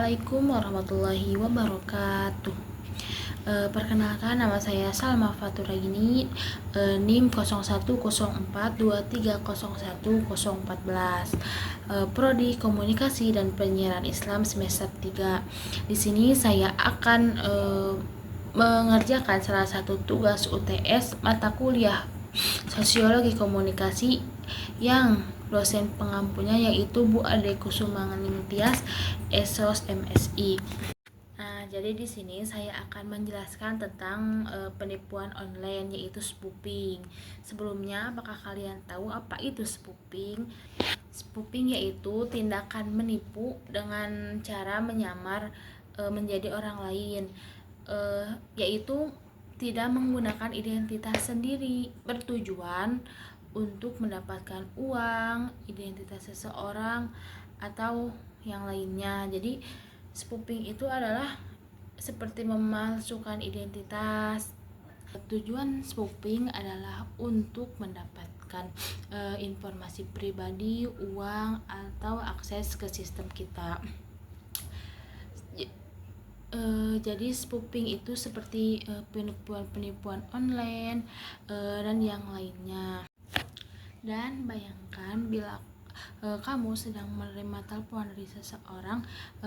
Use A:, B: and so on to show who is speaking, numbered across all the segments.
A: Assalamualaikum warahmatullahi wabarakatuh. Perkenalkan, nama saya Salma Faturagini, NIM 010423011014, Prodi Komunikasi dan Penyiaran Islam semester 3. Di sini saya akan mengerjakan salah satu tugas UTS mata kuliah Sosiologi Komunikasi yang dosen pengampunya yaitu Bu Ade Kusumanganing Tias, Esos MSI. Nah, jadi di sini saya akan menjelaskan tentang penipuan online yaitu spoofing. Sebelumnya, apakah kalian tahu apa itu spoofing? Spoofing yaitu tindakan menipu dengan cara menyamar menjadi orang lain, yaitu tidak menggunakan identitas sendiri, bertujuan untuk mendapatkan uang, identitas seseorang, atau yang lainnya. Jadi spoofing itu adalah seperti memalsukan identitas. Tujuan spoofing adalah untuk mendapatkan informasi pribadi, uang, atau akses ke sistem kita. Jadi spoofing itu seperti penipuan online dan yang lainnya. Dan bayangkan bila kamu sedang menerima telepon dari seseorang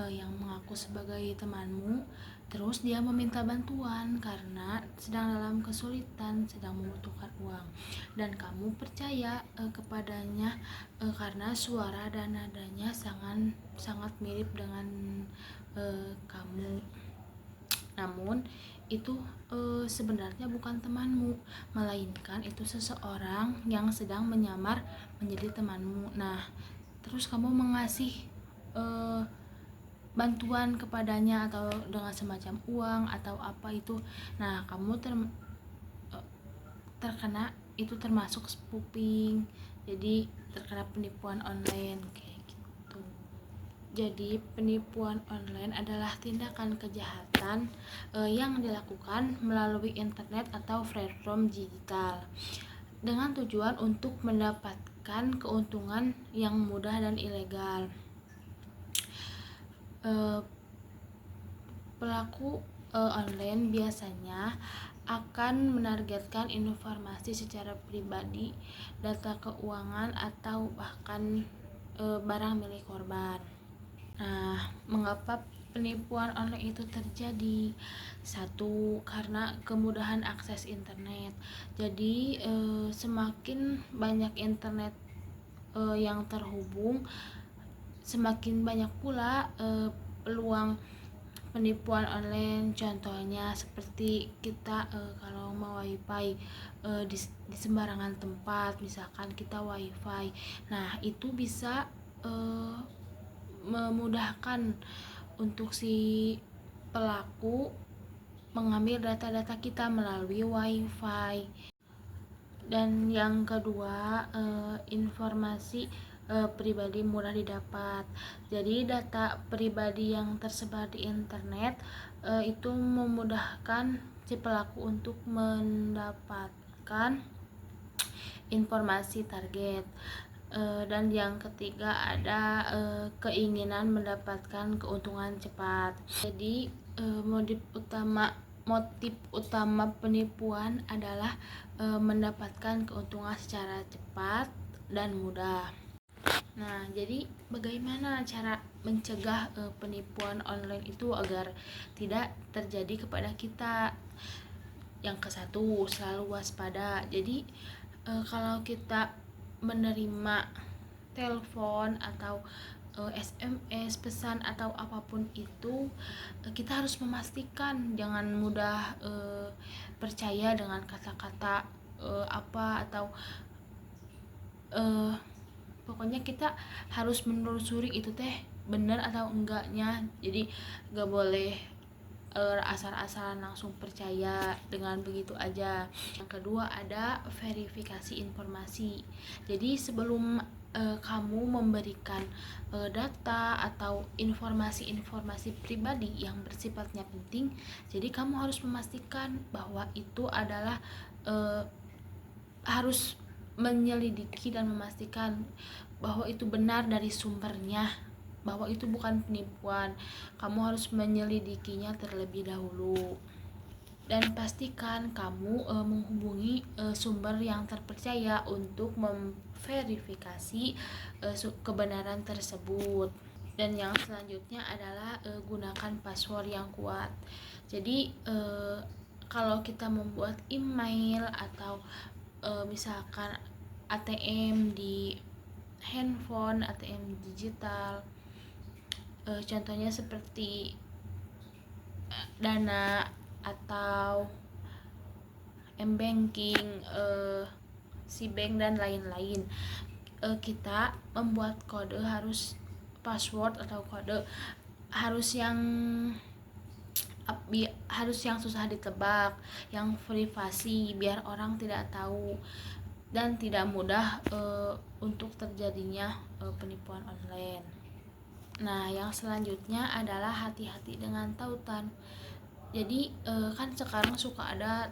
A: yang mengaku sebagai temanmu, terus dia meminta bantuan karena sedang dalam kesulitan, sedang membutuhkan uang, dan kamu percaya kepadanya karena suara dan nadanya sangat mirip dengan kamu. Namun itu sebenarnya bukan temanmu, melainkan itu seseorang yang sedang menyamar menjadi temanmu. Nah, terus kamu mengasih bantuan kepadanya atau dengan semacam uang atau apa itu. Nah, kamu terkena, itu termasuk spoofing. Jadi terkena penipuan online kayak gitu. Jadi penipuan online adalah tindakan kejahatan yang dilakukan melalui internet atau platform digital dengan tujuan untuk mendapatkan keuntungan yang mudah dan ilegal. Pelaku online biasanya akan menargetkan informasi secara pribadi, data keuangan, atau bahkan barang milik korban. Nah, mengapa penipuan online itu terjadi? Satu, karena kemudahan akses internet. Jadi semakin banyak internet yang terhubung, semakin banyak pula peluang penipuan online. Contohnya seperti kita kalau mau wifi di sembarangan tempat, misalkan kita wifi, nah itu bisa memudahkan untuk si pelaku mengambil data-data kita melalui wifi. Dan yang kedua, informasi pribadi mudah didapat. Jadi data pribadi yang tersebar di internet itu memudahkan si pelaku untuk mendapatkan informasi target. Dan yang ketiga ada keinginan mendapatkan keuntungan cepat. Jadi motif utama penipuan adalah mendapatkan keuntungan secara cepat dan mudah. Nah, jadi bagaimana cara mencegah penipuan online itu agar tidak terjadi kepada kita? Yang kesatu, selalu waspada. Jadi kalau kita menerima telepon atau SMS, pesan atau apapun itu, kita harus memastikan, jangan mudah percaya dengan kata-kata apa atau pokoknya kita harus menelusuri itu teh benar atau enggaknya. Jadi gak boleh asal-asalan langsung percaya dengan begitu aja. Yang kedua ada verifikasi informasi. Jadi sebelum kamu memberikan data atau informasi-informasi pribadi yang bersifatnya penting, jadi kamu harus memastikan bahwa itu adalah harus menyelidiki dan memastikan bahwa itu benar dari sumbernya. bahwa itu bukan penipuan. Kamu harus menyelidikinya terlebih dahulu. Dan pastikan kamu menghubungi sumber yang terpercaya untuk memverifikasi kebenaran tersebut. Dan yang selanjutnya adalah gunakan password yang kuat. Jadi kalau kita membuat email atau misalkan ATM di handphone, ATM digital, contohnya seperti Dana atau m-banking, Cbank dan lain-lain, kita membuat kode harus password atau kode harus yang susah ditebak, yang privasi biar orang tidak tahu dan tidak mudah untuk terjadinya penipuan online. Nah, yang selanjutnya adalah hati-hati dengan tautan. Jadi kan sekarang suka ada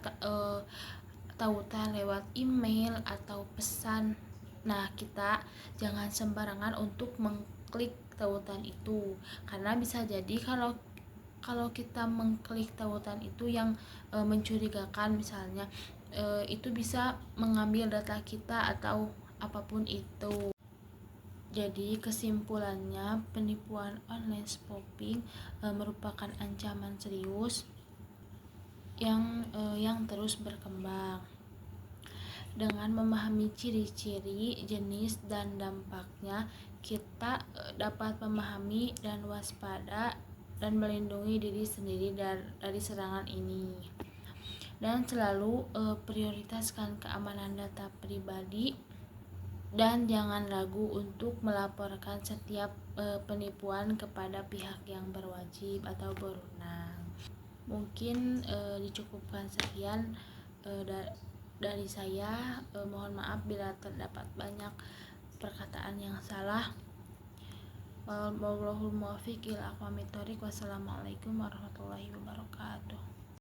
A: tautan lewat email atau pesan. Nah, kita jangan sembarangan untuk mengklik tautan itu, karena bisa jadi kalau kita mengklik tautan itu yang mencurigakan, misalnya itu bisa mengambil data kita atau apapun itu. Jadi kesimpulannya, penipuan online shopping merupakan ancaman serius yang terus berkembang. Dengan memahami ciri-ciri, jenis, dan dampaknya, kita dapat memahami dan waspada dan melindungi diri sendiri dari serangan ini. Dan selalu prioritaskan keamanan data pribadi dan jangan ragu untuk melaporkan setiap penipuan kepada pihak yang berwajib atau berwenang. Mungkin dicukupkan sekian dari saya. Mohon maaf bila terdapat banyak perkataan yang salah. Wallahul muwaffiq ila aqwamit thoriq. Wassalamualaikum warahmatullahi wabarakatuh.